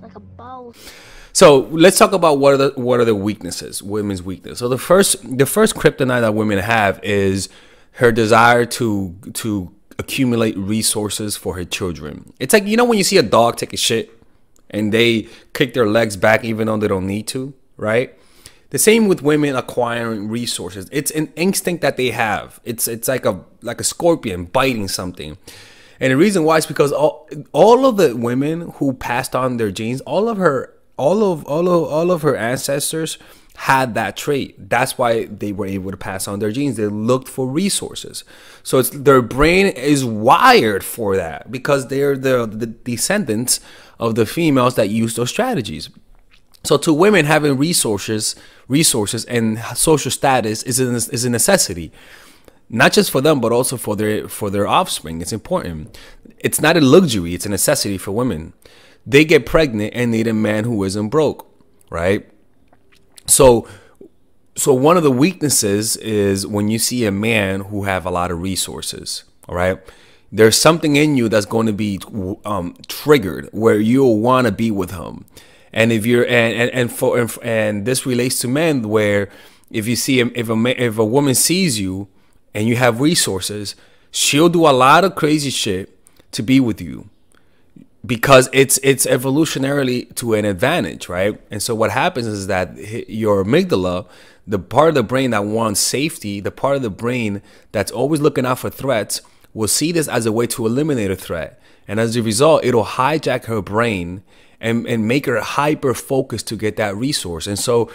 like a boss. So let's talk about what are the weaknesses, women's weakness. So the first kryptonite that women have is her desire to accumulate resources for her children. It's like, you know, when you see a dog take a shit and they kick their legs back even though they don't need to, right? The same with women acquiring resources. It's an instinct that they have. It's like a scorpion biting something. And the reason why is because all of the women who passed on their genes, all of her ancestors had that trait. That's why they were able to pass on their genes. They looked for resources. So their brain is wired for that because they're the descendants of the females that use those strategies. So to women, having resources and social status is a necessity, not just for them, but also for their offspring. It's important. It's not a luxury. It's a necessity for women. They get pregnant and need a man who isn't broke, right? So one of the weaknesses is when you see a man who have a lot of resources, all right? There's something in you that's going to be triggered where you'll want to be with him. And if you're and this relates to men, where if you see if a woman sees you and you have resources, she'll do a lot of crazy shit to be with you because it's evolutionarily to an advantage, right? And so what happens is that your amygdala, the part of the brain that wants safety, the part of the brain that's always looking out for threats, will see this as a way to eliminate a threat. And as a result, it'll hijack her brain and make her hyper focused to get that resource. And so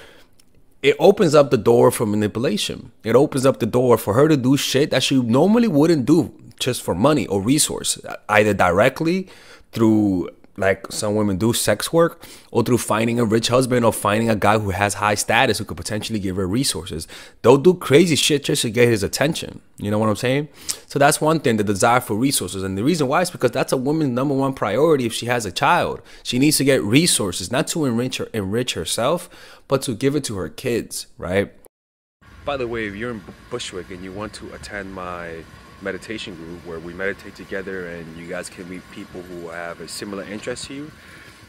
it opens up the door for manipulation. It opens up the door for her to do shit that she normally wouldn't do just for money or resource, either directly through, like some women do, sex work, or through finding a rich husband or finding a guy who has high status who could potentially give her resources. They'll do crazy shit just to get his attention. You know what I'm saying? So that's one thing, the desire for resources. And the reason why is because that's a woman's #1 priority if she has a child. She needs to get resources, not to enrich herself, but to give it to her kids, right? By the way, if you're in Bushwick and you want to attend my meditation group where we meditate together and you guys can meet people who have a similar interest to you,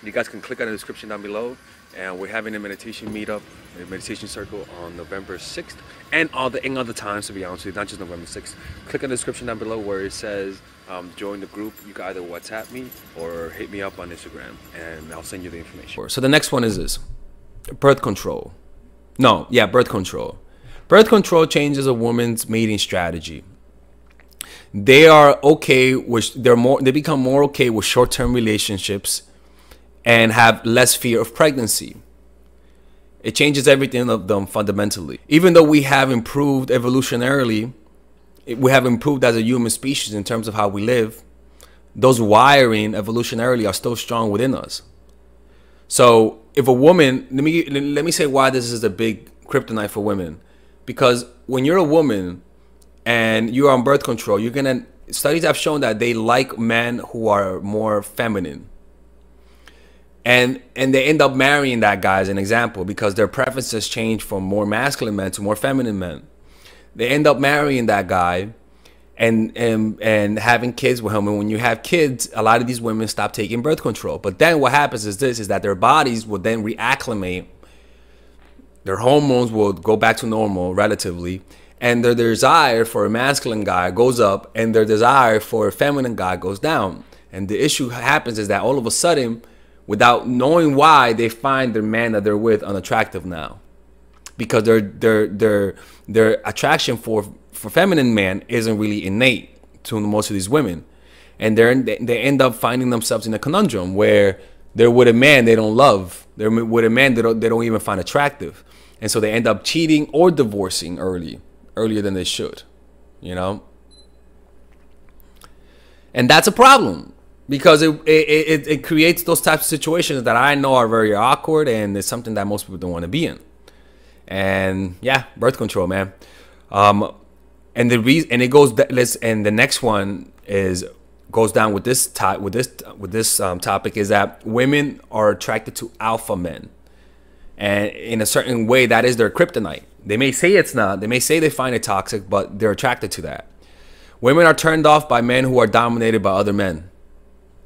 you guys can click on the description down below, and we're having a meditation meetup, a meditation circle on November 6th and other times, to be honest with you, not just November 6th. Click on the description down below where it says join the group. You can either WhatsApp me or hit me up on Instagram and I'll send you the information. So the next one is this: birth control. Birth control. Birth control changes a woman's mating strategy. They are okay with they become more okay with short-term relationships and have less fear of pregnancy. It changes everything of them fundamentally. Even though we have improved evolutionarily, we have improved as a human species in terms of how we live, those wiring evolutionarily are still strong within us. So if a woman, let me say why this is a big kryptonite for women. Because when you're a woman and you're on birth control, studies have shown that they like men who are more feminine. And they end up marrying that guy, as an example, because their preferences change from more masculine men to more feminine men. They end up marrying that guy and having kids with him. And when you have kids, a lot of these women stop taking birth control. But then what happens is that their bodies will then reacclimate. Their hormones will go back to normal relatively. And their desire for a masculine guy goes up and their desire for a feminine guy goes down. And the issue happens is that all of a sudden, without knowing why, they find the man that they're with unattractive now. Because their attraction for feminine men isn't really innate to most of these women. And they end up finding themselves in a conundrum where they're with a man they don't love. They're with a man they don't even find attractive. And so they end up cheating or divorcing earlier than they should, you know? And that's a problem because it creates those types of situations that I know are very awkward, and it's something that most people don't want to be in. And yeah, birth control, man. And the reason, and it goes, and the next one goes down with this topic is that women are attracted to alpha men. And in a certain way, that is their kryptonite. They may say it's not. They may say they find it toxic, but they're attracted to that. Women are turned off by men who are dominated by other men.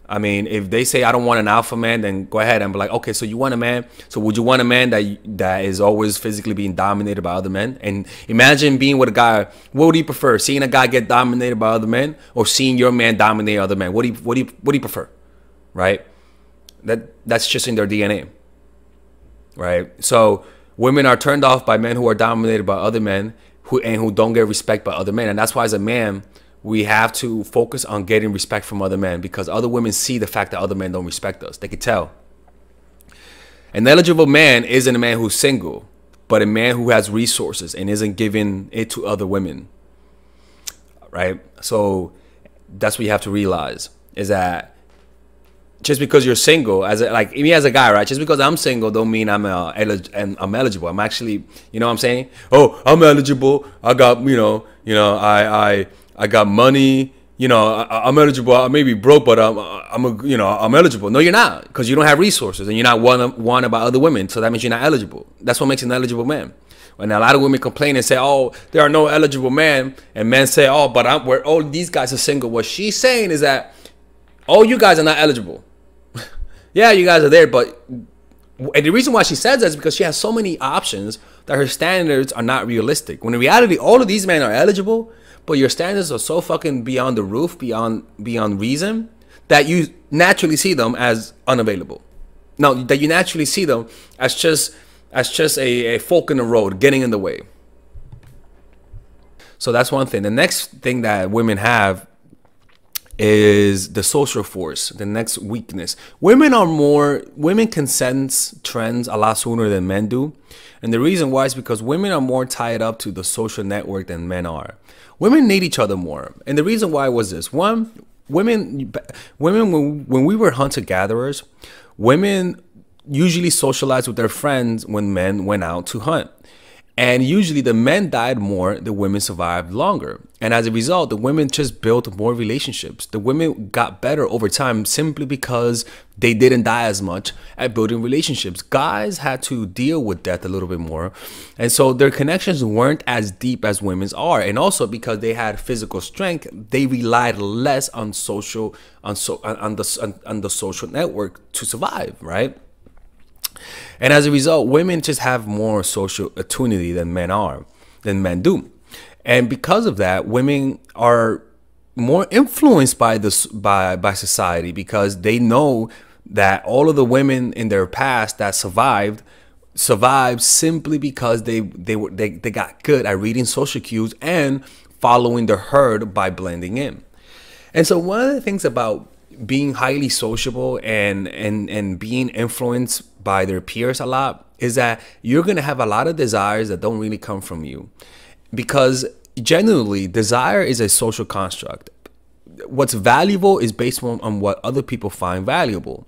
I mean, if they say I don't want an alpha man, then go ahead and be like, okay, so you want a man. So would you want a man that is always physically being dominated by other men? And imagine being with a guy. What would you prefer? Seeing a guy get dominated by other men, or seeing your man dominate other men? What do you prefer? Right? That's just in their DNA. Right? So women are turned off by men who are dominated by other men who don't get respect by other men. And that's why as a man, we have to focus on getting respect from other men, because other women see the fact that other men don't respect us. They can tell. An eligible man isn't a man who's single, but a man who has resources and isn't giving it to other women. Right? So that's what you have to realize, is that just because you're single, like me as a guy, right? Just because I'm single don't mean I'm eligible. I'm actually, you know what I'm saying? Oh, I'm eligible. I got, I got money, I'm eligible. I may be broke, but I'm eligible. No, you're not, because you don't have resources and you're not wanted by other women. So that means you're not eligible. That's what makes an eligible man. And a lot of women complain and say, oh, there are no eligible men. And men say, oh, but all these guys are single. What she's saying is that, oh, you guys are not eligible. Yeah, you guys are there, but and the reason why she says that is because she has so many options that her standards are not realistic. When in reality, all of these men are eligible, but your standards are so fucking beyond the roof, beyond reason, that you naturally see them as unavailable. No, that you naturally see them as just a fork in the road, getting in the way. So that's one thing. The next thing that women have is the social force, the next weakness. Women can sense trends a lot sooner than men do. And the reason why is because women are more tied up to the social network than men are. Women need each other more. And the reason why was this. One, women when we were hunter-gatherers, women usually socialized with their friends when men went out to hunt. And usually the men died more, the women survived longer. And as a result, the women just built more relationships. The women got better over time simply because they didn't die as much at building relationships. Guys had to deal with death a little bit more. And so their connections weren't as deep as women's are. And also because they had physical strength, they relied less on the social network to survive, right? And as a result, women just have more social opportunity than men do. And because of that, women are more influenced by society, because they know that all of the women in their past that survived simply because they got good at reading social cues and following the herd by blending in. And so one of the things about being highly sociable and being influenced by their peers a lot is that you're going to have a lot of desires that don't really come from you, because genuinely desire is a social construct. What's valuable is based on what other people find valuable.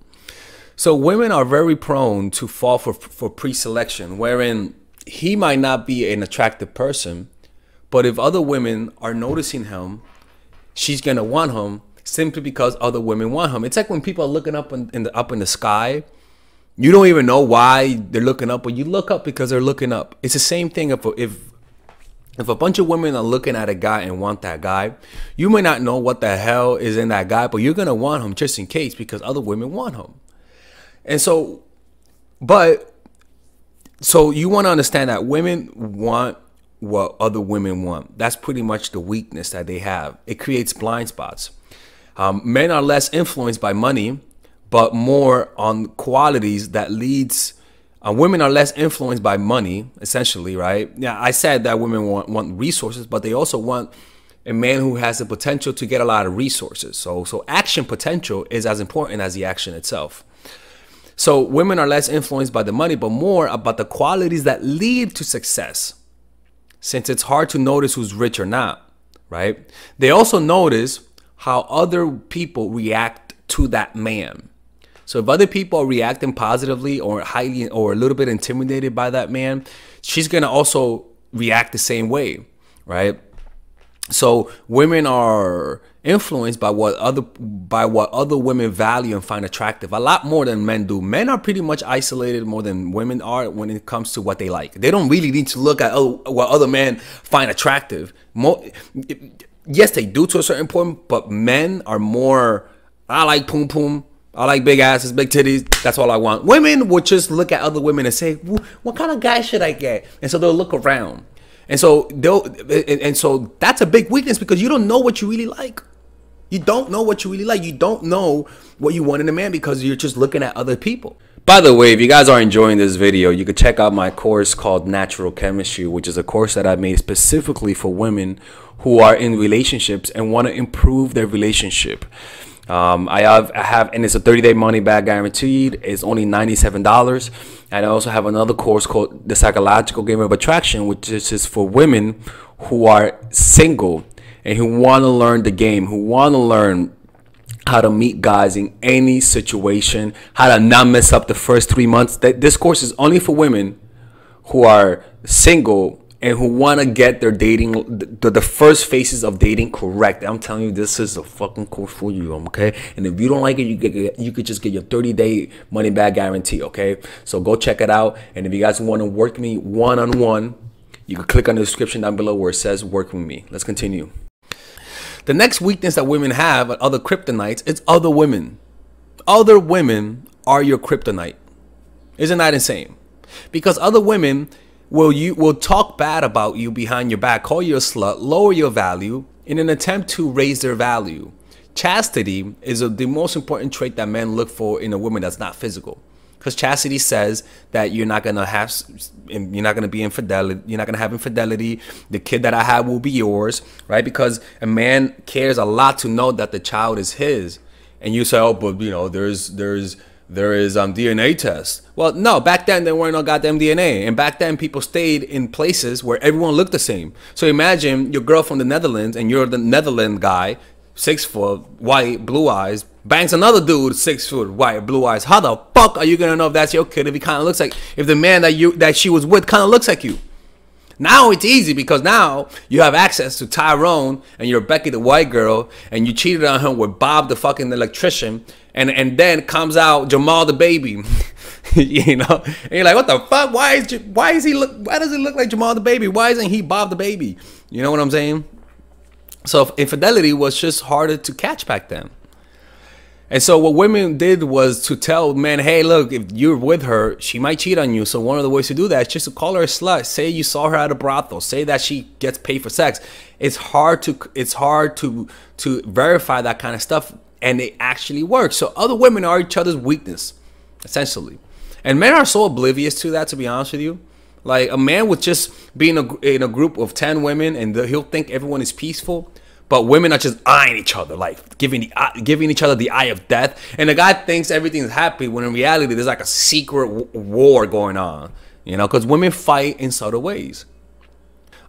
So women are very prone to fall for pre-selection, wherein he might not be an attractive person, but if other women are noticing him, she's going to want him simply because other women want him. It's like when people are looking up in the sky. You don't even know why they're looking up, but you look up because they're looking up. It's the same thing if a bunch of women are looking at a guy and want that guy, you may not know what the hell is in that guy, but you're going to want him just in case because other women want him. And so, so you want to understand that women want what other women want. That's pretty much the weakness that they have. It creates blind spots. Men are less influenced by money, but more on qualities that leads. Women are less influenced by money, essentially, right? Yeah, I said that women want resources, but they also want a man who has the potential to get a lot of resources. So action potential is as important as the action itself. So women are less influenced by the money, but more about the qualities that lead to success, since it's hard to notice who's rich or not, right? They also notice how other people react to that man. So if other people are reacting positively or highly or a little bit intimidated by that man, she's going to also react the same way, right? So women are influenced by what other women value and find attractive a lot more than men do. Men are pretty much isolated more than women are when it comes to what they like. They don't really need to look at what other men find attractive. Yes, they do to a certain point, but men are more I like poom poom. I like big asses, big titties. That's all I want. Women would just look at other women and say, "What kind of guy should I get?" And so they'll look around, and so so that's a big weakness because you don't know what you really like. You don't know what you really like. You don't know what you want in a man because you're just looking at other people. By the way, if you guys are enjoying this video, you could check out my course called Natural Chemistry, which is a course that I made specifically for women who are in relationships and want to improve their relationship. I have, and it's a 30-day money back guaranteed. It's only $97. And I also have another course called The Psychological Game of Attraction, which is just for women who are single and who want to learn the game, who want to learn how to meet guys in any situation, how to not mess up the first 3 months. This course is only for women who are single and who want to get their dating, the first phases of dating correct. I'm telling you, this is a fucking course for you, okay? And if you don't like it, you could just get your 30-day money back guarantee, okay? So go check it out. And if you guys want to work with me one-on-one, you can click on the description down below where it says work with me. Let's continue. The next weakness that women have, other kryptonites, is other women. Other women are your kryptonite. Isn't that insane? Because other women will talk bad about you behind your back, call you a slut, lower your value in an attempt to raise their value. Chastity is the most important trait that men look for in a woman that's not physical. Because chastity says that you're not gonna be infidelity. You're not gonna have infidelity. The kid that I have will be yours, right? Because a man cares a lot to know that the child is his. And you say, oh, but you know, there is DNA tests. Well, no, back then there weren't no goddamn DNA, and back then people stayed in places where everyone looked the same. So imagine your girl from the Netherlands, and you're the Netherlands guy, 6 foot, white, blue eyes, bangs another dude 6 foot, white, blue eyes. How the fuck are you gonna know if that's your kid if he kind of looks like, if the man that she was with kind of looks like you? Now it's easy because now you have access to Tyrone and you're Becky the white girl and you cheated on him with Bob the fucking electrician, and then comes out Jamal the baby. You know, and you're like, what the fuck? Why does he look like Jamal the baby? Why isn't he Bob the baby? You know what I'm saying? So infidelity was just harder to catch back then. And so what women did was to tell men, hey, look, if you're with her, she might cheat on you. So one of the ways to do that is just to call her a slut. Say you saw her at a brothel. Say that she gets paid for sex. It's hard to verify that kind of stuff, and it actually works. So other women are each other's weakness, essentially. And men are so oblivious to that, to be honest with you. Like a man would just be in a group of 10 women, and he'll think everyone is peaceful. But women are just eyeing each other, like giving each other the eye of death. And the guy thinks everything's happy when in reality there's like a secret war going on, you know, because women fight in subtle ways.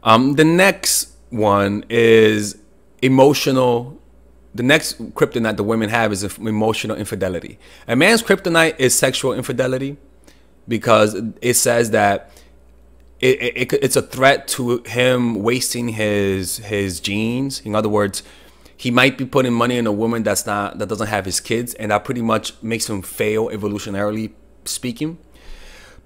The next one is emotional. The next kryptonite the women have is emotional infidelity. A man's kryptonite is sexual infidelity because it says that it's a threat to him wasting his genes. In other words, he might be putting money in a woman that doesn't have his kids, and that pretty much makes him fail evolutionarily speaking.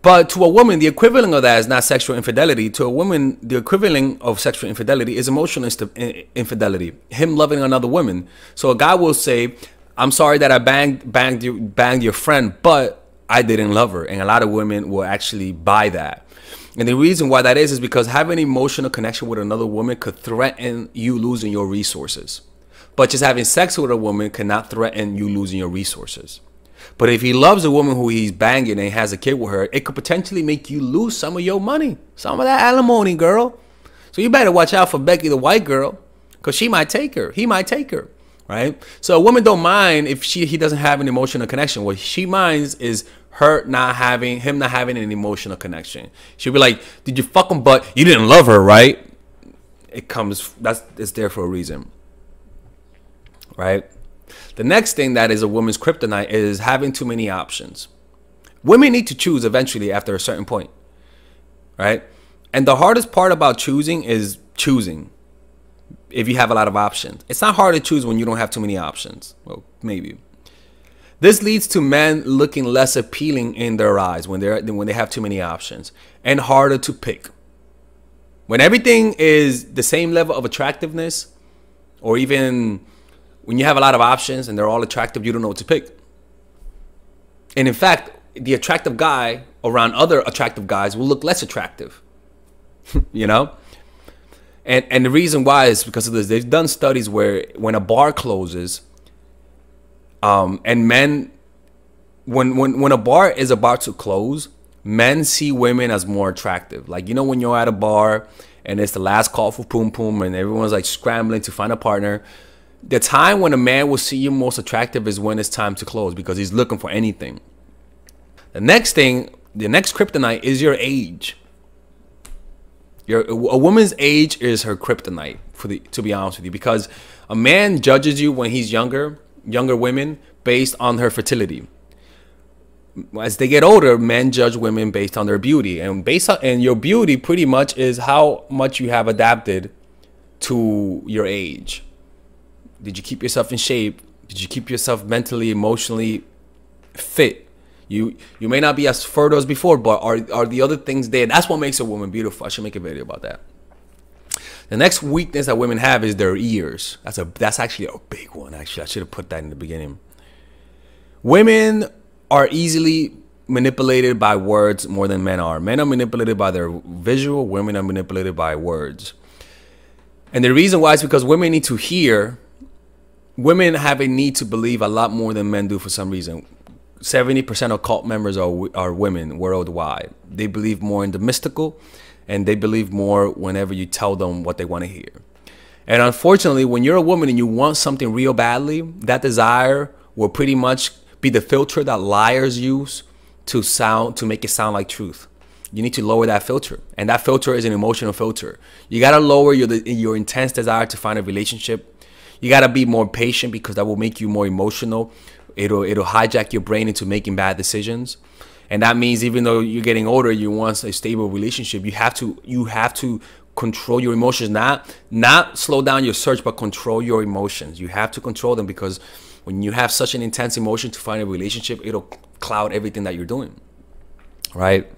But to a woman, the equivalent of that is not sexual infidelity. To a woman, the equivalent of sexual infidelity is emotional infidelity, him loving another woman. So a guy will say, I'm sorry that I banged your friend, but I didn't love her. And a lot of women will actually buy that. And the reason why that is because having an emotional connection with another woman could threaten you losing your resources. But just having sex with a woman cannot threaten you losing your resources. But if he loves a woman who he's banging and has a kid with her, it could potentially make you lose some of your money, some of that alimony, girl. So you better watch out for Becky the white girl, because she might take her. He might take her, right? So a woman don't mind if he doesn't have an emotional connection. What she minds is him not having an emotional connection. She'll be like, did you fuck him, but you didn't love her, right? It's there for a reason, right? The next thing that is a woman's kryptonite is having too many options. Women need to choose eventually after a certain point, right? And the hardest part about choosing is choosing if you have a lot of options. It's not hard to choose when you don't have too many options. Well, maybe. This leads to men looking less appealing in their eyes when they have too many options, and harder to pick. When everything is the same level of attractiveness, or even When you have a lot of options and they're all attractive, you don't know what to pick. And in fact, the attractive guy around other attractive guys will look less attractive, you know? And the reason why is because of this. They've done studies where when a bar closes, and men, when a bar is about to close, men see women as more attractive. Like, you know, when you're at a bar and it's the last call for poom poom and everyone's like scrambling to find a partner, the time when a man will see you most attractive is when it's time to close, because he's looking for anything. The next thing, the next kryptonite is your age. A woman's age is her kryptonite, to be honest with you, because a man judges you when he's younger women based on her fertility. As they get older, men judge women based on their beauty, and your beauty pretty much is how much you have adapted to your age. Did you keep yourself in shape? Did you keep yourself mentally, emotionally fit? You may not be as fertile as before, but are the other things there? That's what makes a woman beautiful. I should make a video about that. The next weakness that women have is their ears. That's actually a big one. Actually, I should have put that in the beginning. Women are easily manipulated by words more than men are. Men are manipulated by their visual. Women are manipulated by words. And the reason why is because women need to hear. Women have a need to believe a lot more than men do for some reason. 70% of cult members are women worldwide. They believe more in the mystical, and they believe more whenever you tell them what they want to hear. And unfortunately, when you're a woman and you want something real badly, that desire will pretty much be the filter that liars use to make it sound like truth. You need to lower that filter, and that filter is an emotional filter. You gotta lower your intense desire to find a relationship. You gotta be more patient, because that will make you more emotional. It'll hijack your brain into making bad decisions. And that means even though you're getting older, you want a stable relationship, you have to control your emotions, not slow down your search, but control your emotions. You have to control them, because when you have such an intense emotion to find a relationship, it'll cloud everything that you're doing, right?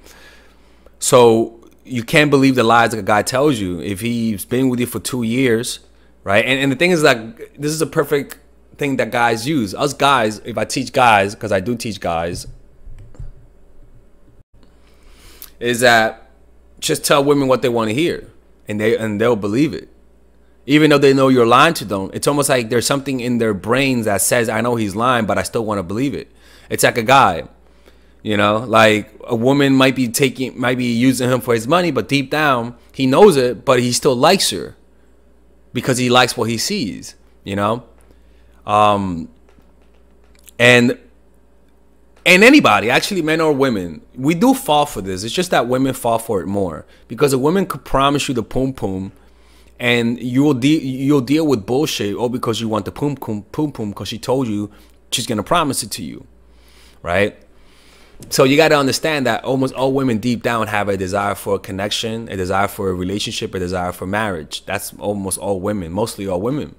So you can't believe the lies that a guy tells you if he's been with you for 2 years, right? And the thing is that this is a perfect thing that guys use. Us guys, if I teach guys, because I do teach guys, is that just tell women what they want to hear, and they'll believe it, even though they know you're lying to them. It's almost like there's something in their brains that says, I know he's lying, but I still want to believe it. It's like a guy, you know, like a woman might be using him for his money, but deep down he knows it, but he still likes her because he likes what he sees, you know. And anybody, actually, men or women, we do fall for this. It's just that women fall for it more, because a woman could promise you the poom poom, and you'll deal with bullshit, or because you want the poom poom because she told you she's gonna promise it to you, right? So you got to understand that almost all women deep down have a desire for a connection, a desire for a relationship, a desire for marriage. That's almost all women, mostly all women.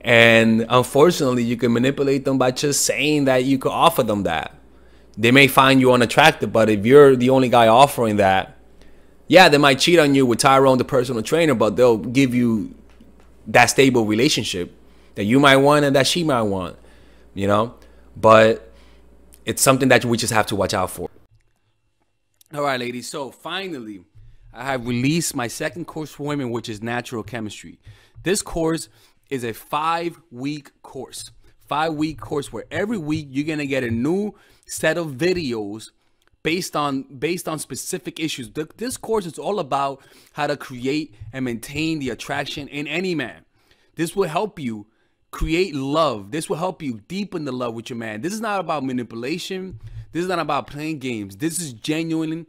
And unfortunately, you can manipulate them by just saying that you could offer them that. They may find you unattractive, but if you're the only guy offering that, yeah, they might cheat on you with Tyrone, the personal trainer, but they'll give you that stable relationship that you might want and that she might want, you know? But it's something that we just have to watch out for. All right, ladies. So finally, I have released my second course for women, which is natural chemistry. This course is a 5-week course. 5-week course where every week you're gonna get a new set of videos based on specific issues. This course is all about how to create and maintain the attraction in any man. This will help you create love. This will help you deepen the love with your man. This is not about manipulation. This is not about playing games. This is genuine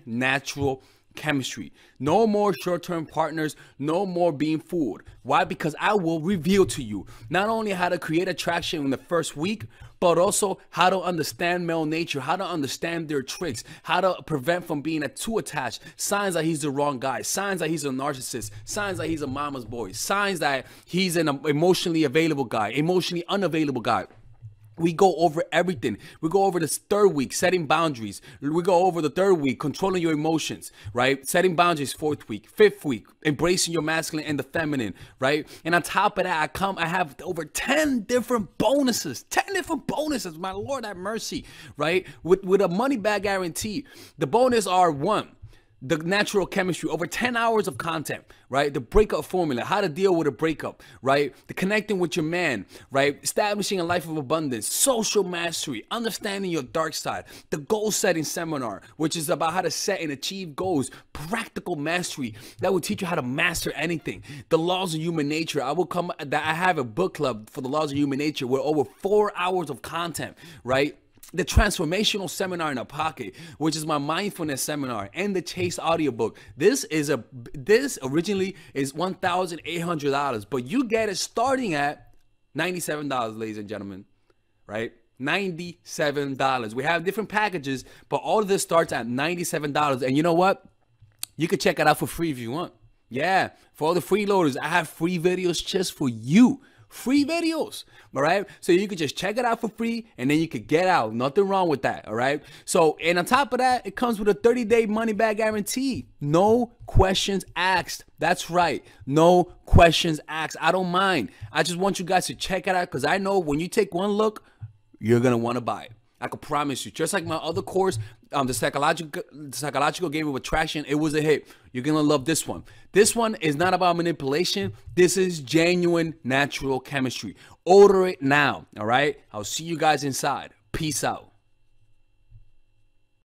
natural chemistry. No more short-term partners, no more being fooled. Why? Because I will reveal to you not only how to create attraction in the first week, but also how to understand male nature, how to understand their tricks, how to prevent from being too attached, signs that he's the wrong guy, signs that he's a narcissist, signs that he's a mama's boy, signs that he's an emotionally available guy, emotionally unavailable guy. We go over everything. We go over this third week, setting boundaries. We go over the third week, controlling your emotions, right? Setting boundaries, fourth week. Fifth week, embracing your masculine and the feminine, right? And on top of that, I have over 10 different bonuses. 10 different bonuses, my Lord have mercy, right? With a money back guarantee. The bonus are: one, the natural chemistry, over 10 hours of content, right? The breakup formula, how to deal with a breakup, right? The connecting with your man, right? Establishing a life of abundance, social mastery, understanding your dark side, the goal setting seminar, which is about how to set and achieve goals, practical mastery that will teach you how to master anything, the laws of human nature. I have a book club for the laws of human nature with over 4 hours of content, right? The transformational seminar in a pocket, which is my mindfulness seminar, and the Chase audiobook. This originally is $1,800, but you get it starting at $97, ladies and gentlemen, right? $97. We have different packages, but all of this starts at $97. And you know what? You can check it out for free if you want. Yeah, for all the freeloaders, I have free videos just for you. Free videos, all right? So you could just check it out for free, and then you could get out. Nothing wrong with that, all right? So, and on top of that, it comes with a 30-day money-back guarantee. No questions asked. That's right. No questions asked. I don't mind. I just want you guys to check it out, because I know when you take one look, you're going to want to buy it. I can promise you. Just like my other course, the psychological game of attraction, it was a hit. You're gonna love this one. This one is not about manipulation. This is genuine natural chemistry. Order it now. All right. I'll see you guys inside. Peace out.